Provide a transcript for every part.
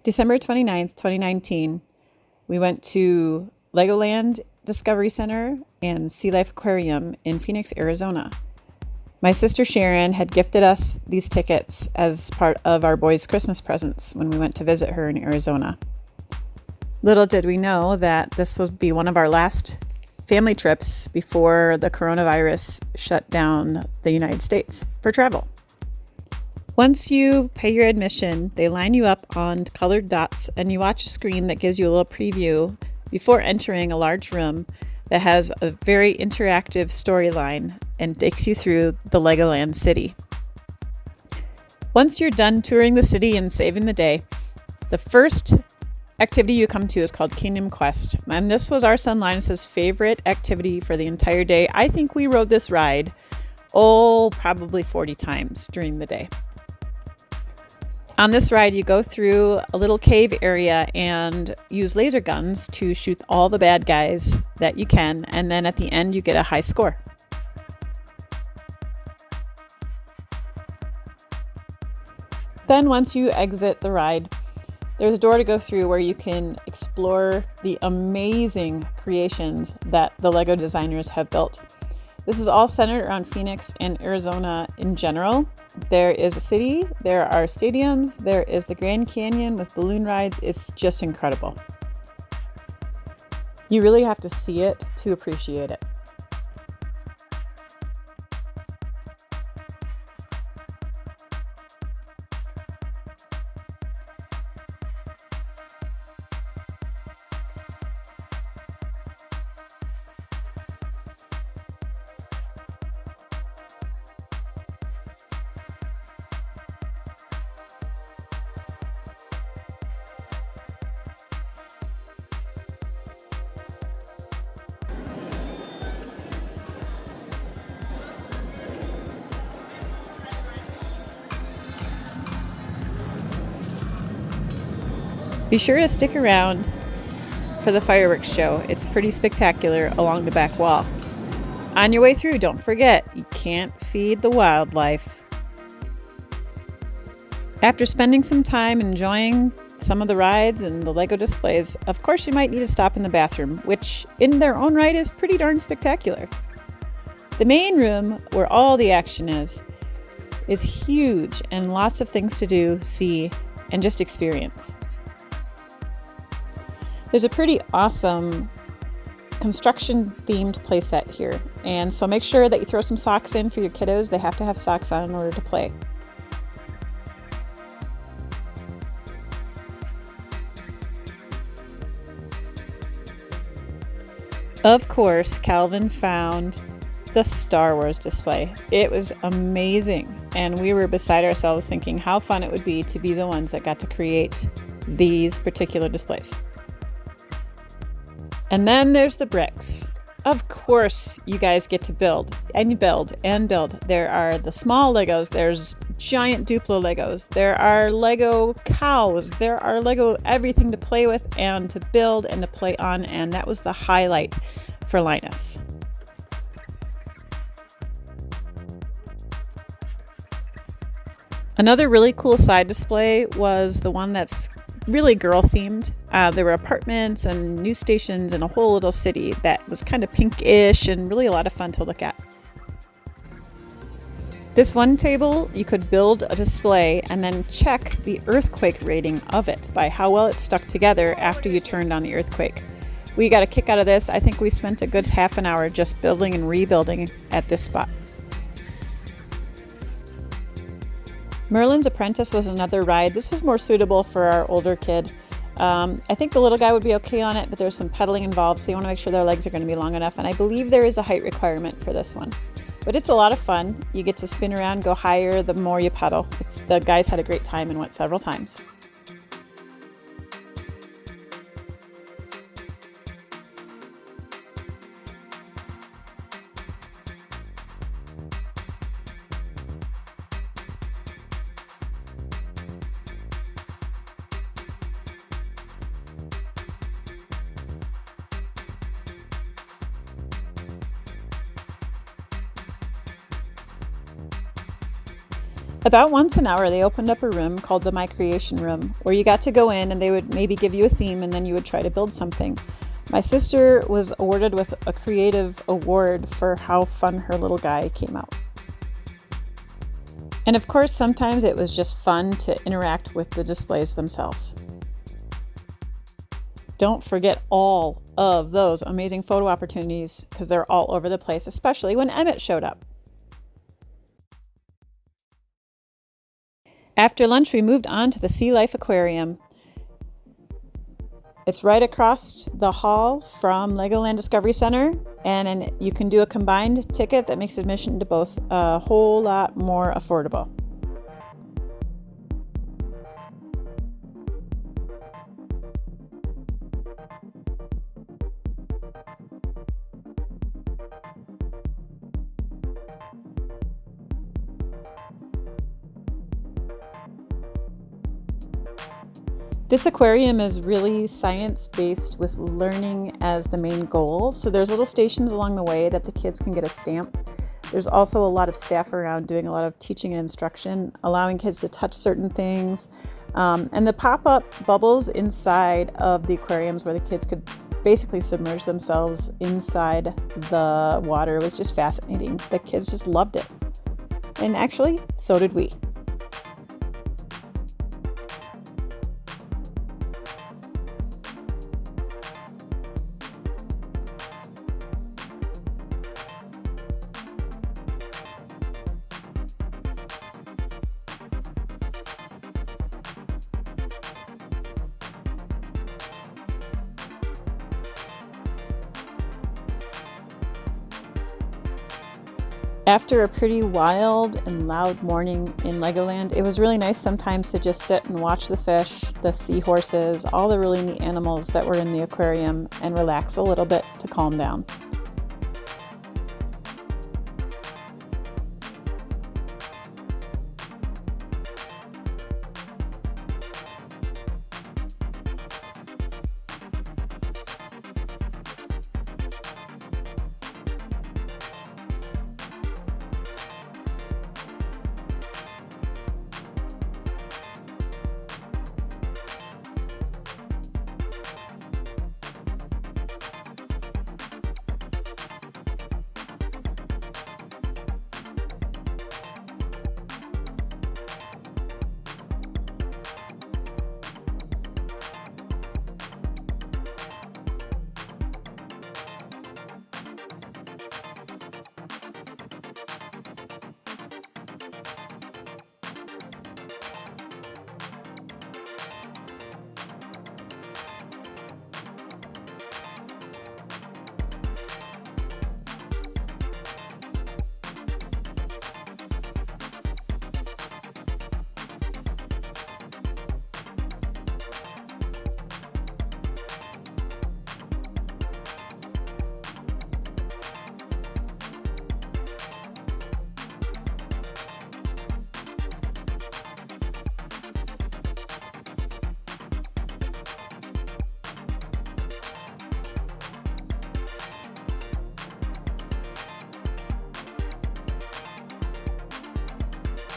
December 29th, 2019, we went to Legoland Discovery Center and Sea Life Aquarium in Phoenix, Arizona. My sister Sharon had gifted us these tickets as part of our boys' Christmas presents when we went to visit her in Arizona. Little did we know that this would be one of our last family trips before the coronavirus shut down the United States for travel. Once you pay your admission, they line you up on colored dots and you watch a screen that gives you a little preview before entering a large room that has a very interactive storyline and takes you through the Legoland city. Once you're done touring the city and saving the day, the first activity you come to is called Kingdom Quest. And this was our son Linus's favorite activity for the entire day. I think we rode this ride, probably 40 times during the day. On this ride, you go through a little cave area and use laser guns to shoot all the bad guys that you can, and then at the end you get a high score. Then once you exit the ride, there's a door to go through where you can explore the amazing creations that the Lego designers have built. This is all centered around Phoenix and Arizona in general. There is a city, there are stadiums, there is the Grand Canyon with balloon rides. It's just incredible. You really have to see it to appreciate it. Be sure to stick around for the fireworks show. It's pretty spectacular along the back wall. On your way through, don't forget, you can't feed the wildlife. After spending some time enjoying some of the rides and the Lego displays, of course you might need to stop in the bathroom, which in their own right is pretty darn spectacular. The main room, where all the action is huge and lots of things to do, see, and just experience. There's a pretty awesome construction-themed playset here, and so make sure that you throw some socks in for your kiddos. They have to have socks on in order to play. Of course, Calvin found the Star Wars display. It was amazing, and we were beside ourselves thinking how fun it would be to be the ones that got to create these particular displays. And then there's the bricks. Of course, you guys get to build, and you build and build. There are the small Legos, there's giant Duplo Legos, there are Lego cows, there are Lego everything to play with and to build and to play on, and that was the highlight for Linus. Another really cool side display was the one that's really girl themed. There were apartments and news stations and a whole little city that was kind of pinkish and really a lot of fun to look at. This one table, you could build a display and then check the earthquake rating of it by how well it stuck together after you turned on the earthquake. We got a kick out of this. I think we spent a good half an hour just building and rebuilding at this spot. Merlin's Apprentice was another ride. This was more suitable for our older kid. I think the little guy would be okay on it, but there's some pedaling involved, so you want to make sure their legs are going to be long enough. And I believe there is a height requirement for this one. But it's a lot of fun. You get to spin around, go higher the more you pedal. The guys had a great time and went several times. About once an hour, they opened up a room called the My Creation Room, where you got to go in and they would maybe give you a theme and then you would try to build something. My sister was awarded with a creative award for how fun her little guy came out. And of course, sometimes it was just fun to interact with the displays themselves. Don't forget all of those amazing photo opportunities because they're all over the place, especially when Emmett showed up. After lunch, we moved on to the Sea Life Aquarium. It's right across the hall from Legoland Discovery Center, and you can do a combined ticket that makes admission to both a whole lot more affordable. This aquarium is really science-based with learning as the main goal. So there's little stations along the way that the kids can get a stamp. There's also a lot of staff around doing a lot of teaching and instruction, allowing kids to touch certain things. And the pop-up bubbles inside of the aquariums where the kids could basically submerge themselves inside the water was just fascinating. The kids just loved it. And actually, so did we. After a pretty wild and loud morning in Legoland, it was really nice sometimes to just sit and watch the fish, the seahorses, all the really neat animals that were in the aquarium and relax a little bit to calm down.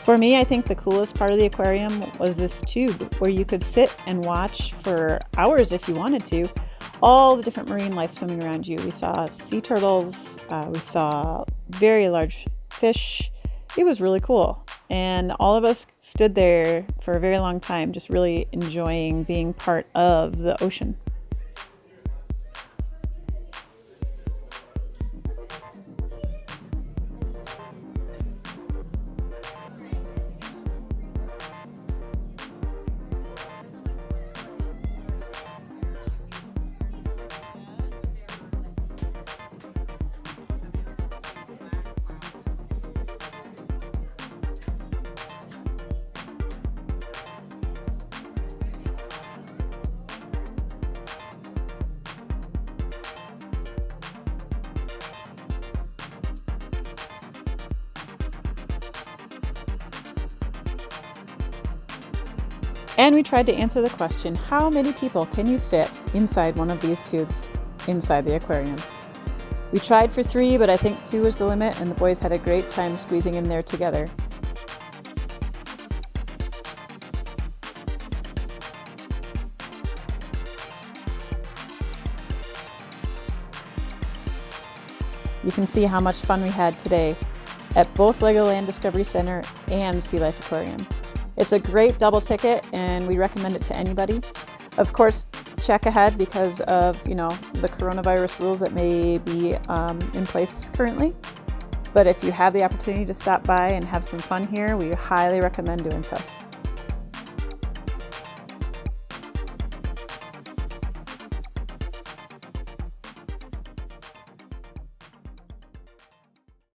For me, I think the coolest part of the aquarium was this tube where you could sit and watch for hours if you wanted to, all the different marine life swimming around you. We saw sea turtles, we saw very large fish. It was really cool. And all of us stood there for a very long time, just really enjoying being part of the ocean. And we tried to answer the question, how many people can you fit inside one of these tubes inside the aquarium? We tried for 3, but I think 2 was the limit, and the boys had a great time squeezing in there together. You can see how much fun we had today at both Legoland Discovery Center and Sea Life Aquarium. It's a great double ticket and we recommend it to anybody. Of course, check ahead because of, the coronavirus rules that may be in place currently. But if you have the opportunity to stop by and have some fun here, we highly recommend doing so.